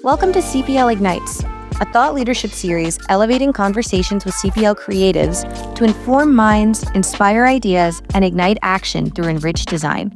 Welcome to CPL Ignites, a thought leadership series elevating conversations with CPL creatives to inform minds, inspire ideas, and ignite action through enriched design.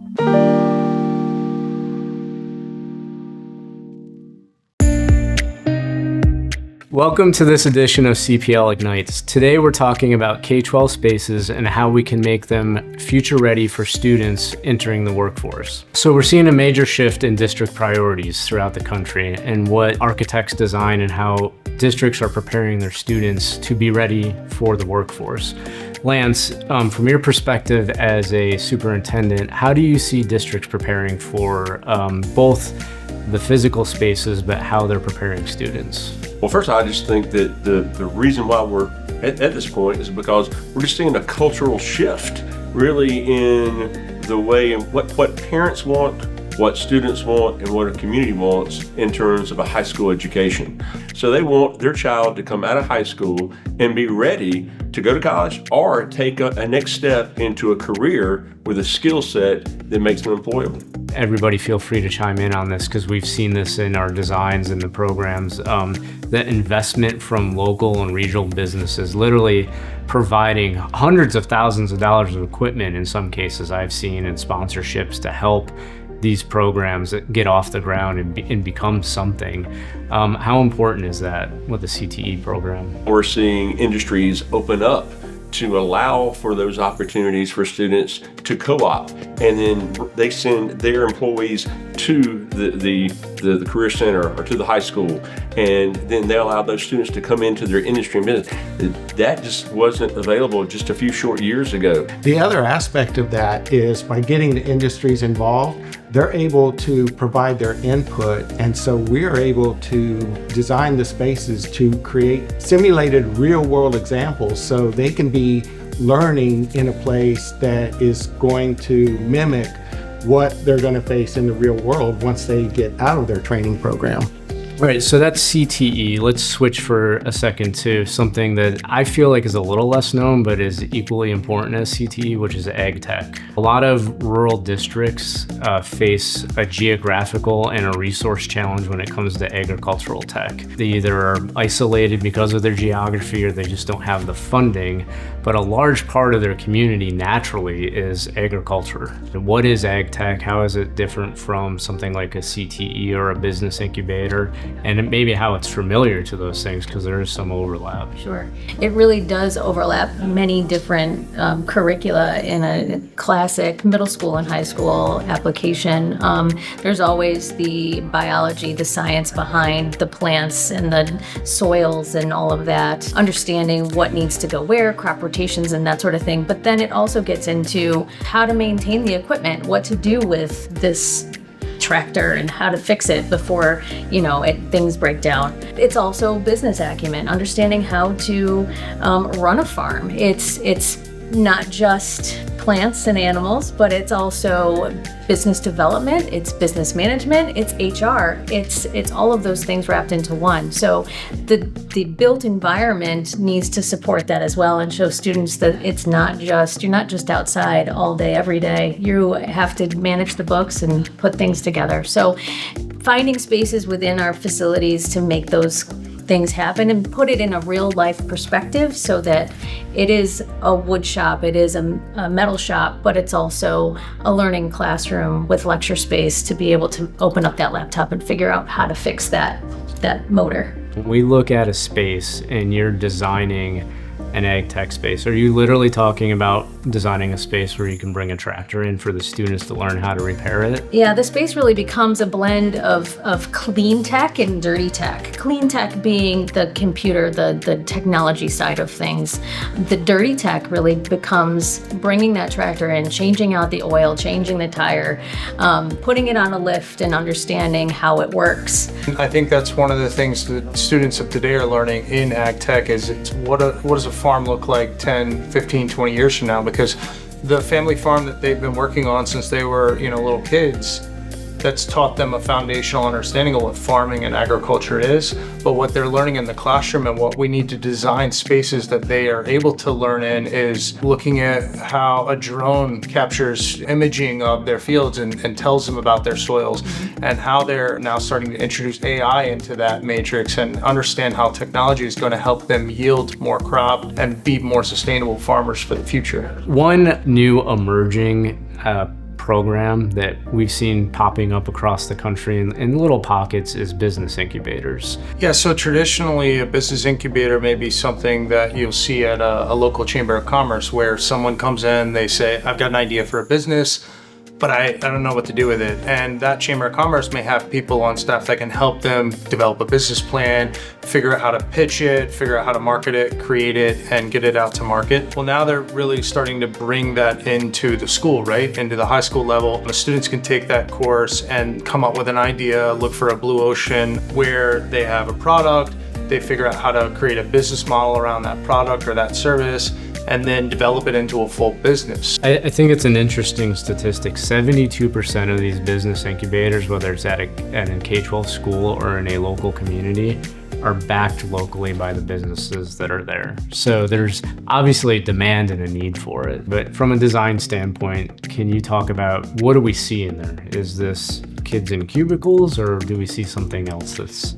Welcome to this edition of CPL Ignites. Today we're talking about K-12 spaces and how we can make them future ready for students entering the workforce. So we're seeing a major shift in district priorities throughout the country and what architects design and how districts are preparing their students to be ready for the workforce. Lance, from your perspective as a superintendent, how do you see districts preparing for both the physical spaces, but how they're preparing students? Well, first, I just think that the reason why we're at this point is because we're just seeing a cultural shift, really, in the way and what parents want, what students want, and what a community wants in terms of a high school education. So they want their child to come out of high school and be ready to go to college or take a next step into a career with a skill set that makes them employable. Everybody feel free to chime in on this because we've seen this in our designs and the programs. The investment from local and regional businesses, literally providing hundreds of thousands of dollars of equipment in some cases I've seen, and sponsorships to help these programs get off the ground and become something. How important is that with the CTE program? We're seeing industries open up to allow for those opportunities for students to co-op, and then they send their employees to the career center or to the high school, and then they allow those students to come into their industry and business. That just wasn't available just a few short years ago. The other aspect of that is by getting the industries involved, they're able to provide their input, and so we're able to design the spaces to create simulated real-world examples so they can be learning in a place that is going to mimic what they're going to face in the real world once they get out of their training program. All right, so that's CTE. Let's switch for a second to something that I feel like is a little less known, but is equally important as CTE, which is ag tech. A lot of rural districts face a geographical and a resource challenge when it comes to agricultural tech. They either are isolated because of their geography or they just don't have the funding, but a large part of their community naturally is agriculture. What is ag tech? How is it different from something like a CTE or a business incubator? And maybe how it's familiar to those things, because there is some overlap. Sure. It really does overlap many different curricula in a classic middle school and high school application. There's always the biology, the science behind the plants and the soils and all of that, understanding what needs to go where, crop rotations and that sort of thing. But then it also gets into how to maintain the equipment, what to do with this tractor and how to fix it before things break down. It's also business acumen, understanding how to run a farm. It's not just plants and animals, but it's also business development, it's business management, it's HR, it's all of those things wrapped into one. So the built environment needs to support that as well and show students that you're not just outside all day, every day. You have to manage the books and put things together. So finding spaces within our facilities to make those things happen and put it in a real life perspective so that it is a wood shop, it is a metal shop, but it's also a learning classroom with lecture space to be able to open up that laptop and figure out how to fix that motor. When we look at a space and you're designing an ag tech space, are you literally talking about designing a space where you can bring a tractor in for the students to learn how to repair it? Yeah, the space really becomes a blend of clean tech and dirty tech. Clean tech being the computer, the technology side of things. The dirty tech really becomes bringing that tractor in, changing out the oil, changing the tire, putting it on a lift and understanding how it works. I think that's one of the things that students of today are learning in ag tech is what does a farm look like 10, 15, 20 years from now, because the family farm that they've been working on since they were little kids that's taught them a foundational understanding of what farming and agriculture is, but what they're learning in the classroom and what we need to design spaces that they are able to learn in is looking at how a drone captures imaging of their fields and tells them about their soils, and how they're now starting to introduce AI into that matrix and understand how technology is going to help them yield more crop and be more sustainable farmers for the future. One new emerging program that we've seen popping up across the country in little pockets is business incubators. Yeah, so traditionally a business incubator may be something that you'll see at a local chamber of commerce where someone comes in, they say, I've got an idea for a business, but I don't know what to do with it. And that Chamber of Commerce may have people on staff that can help them develop a business plan, figure out how to pitch it, figure out how to market it, create it, and get it out to market. Well, now they're really starting to bring that into the school, right? Into the high school level. The students can take that course and come up with an idea, look for a blue ocean where they have a product, they figure out how to create a business model around that product or that service, and then develop it into a full business. I think it's an interesting statistic. 72% of these business incubators, whether it's at a K-12 school or in a local community, are backed locally by the businesses that are there. So there's obviously a demand and a need for it. But from a design standpoint, can you talk about what do we see in there? Is this kids in cubicles, or do we see something else that's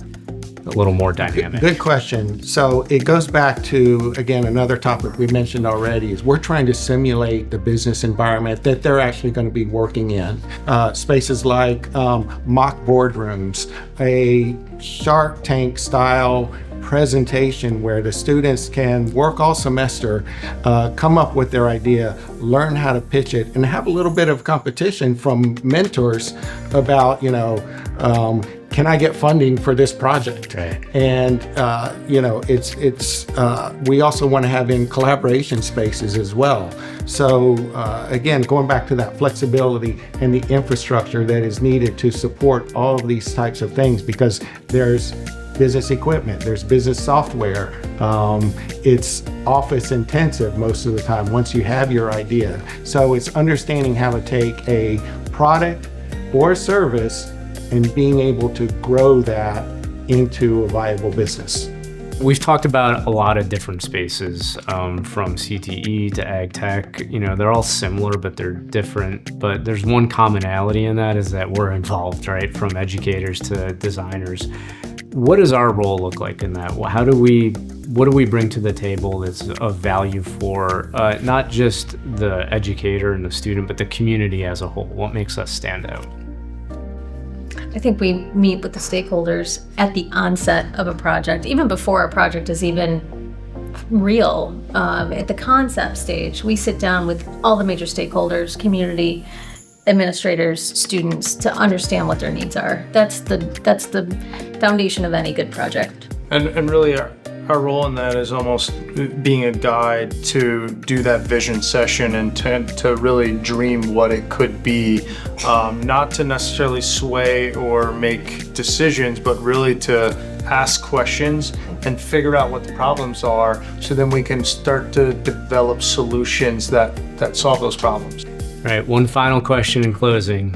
a little more dynamic? Good question. So it goes back to, again, another topic we mentioned already, is we're trying to simulate the business environment that they're actually going to be working in. Spaces like mock boardrooms, a Shark Tank style presentation where the students can work all semester, come up with their idea, learn how to pitch it, and have a little bit of competition from mentors about, can I get funding for this project? Right. And we also want to have in collaboration spaces as well. So again, going back to that flexibility and the infrastructure that is needed to support all of these types of things, because there's business equipment, there's business software. It's office intensive most of the time once you have your idea. So it's understanding how to take a product or service and being able to grow that into a viable business. We've talked about a lot of different spaces, from CTE to ag tech. They're all similar, but they're different. But there's one commonality in that, is that we're involved, right? From educators to designers. What does our role look like in that? What do we bring to the table that's of value for not just the educator and the student, but the community as a whole? What makes us stand out? I think we meet with the stakeholders at the onset of a project, even before a project is even real. At the concept stage, we sit down with all the major stakeholders, community, administrators, students, to understand what their needs are. That's the foundation of any good project. And really our role in that is almost being a guide to do that vision session and to really dream what it could be, not to necessarily sway or make decisions, but really to ask questions and figure out what the problems are, so then we can start to develop solutions that solve those problems. All right, one final question in closing.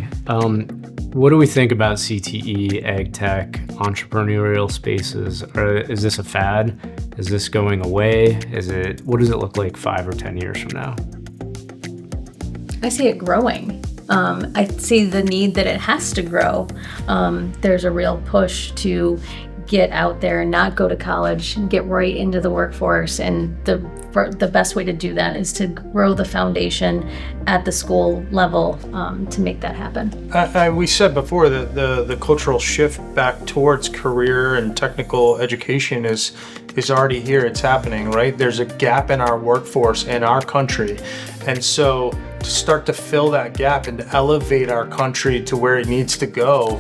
What do we think about CTE, ag tech, entrepreneurial spaces? Is this a fad? Is this going away? What does it look like 5 or 10 years from now? I see it growing. I see the need that it has to grow. There's a real push to get out there and not go to college and get right into the workforce. And the best way to do that is to grow the foundation at the school level to make that happen. We said before that the cultural shift back towards career and technical education is already here. It's happening, right? There's a gap in our workforce in our country. And so to start to fill that gap and to elevate our country to where it needs to go,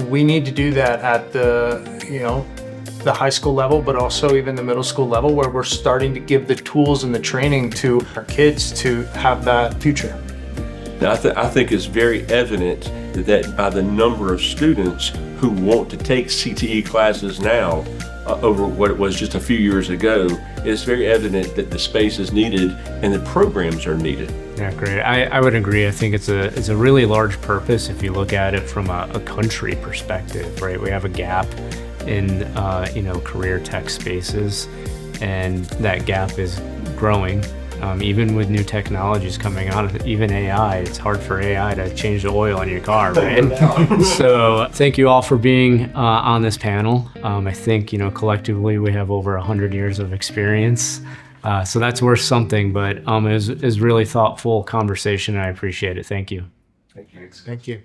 we need to do that at the high school level, but also even the middle school level, where we're starting to give the tools and the training to our kids to have that future. Now, I think it's very evident that by the number of students who want to take CTE classes now, over what it was just a few years ago, it's very evident that the space is needed and the programs are needed. Yeah, great. I would agree. I think it's a really large purpose if you look at it from a country perspective, right? We have a gap in career tech spaces, and that gap is growing. Even with new technologies coming out, even AI, it's hard for AI to change the oil in your car, right? So thank you all for being on this panel. I think, collectively we have over 100 years of experience. So that's worth something, but it was really thoughtful conversation, and I appreciate it. Thank you. Thank you.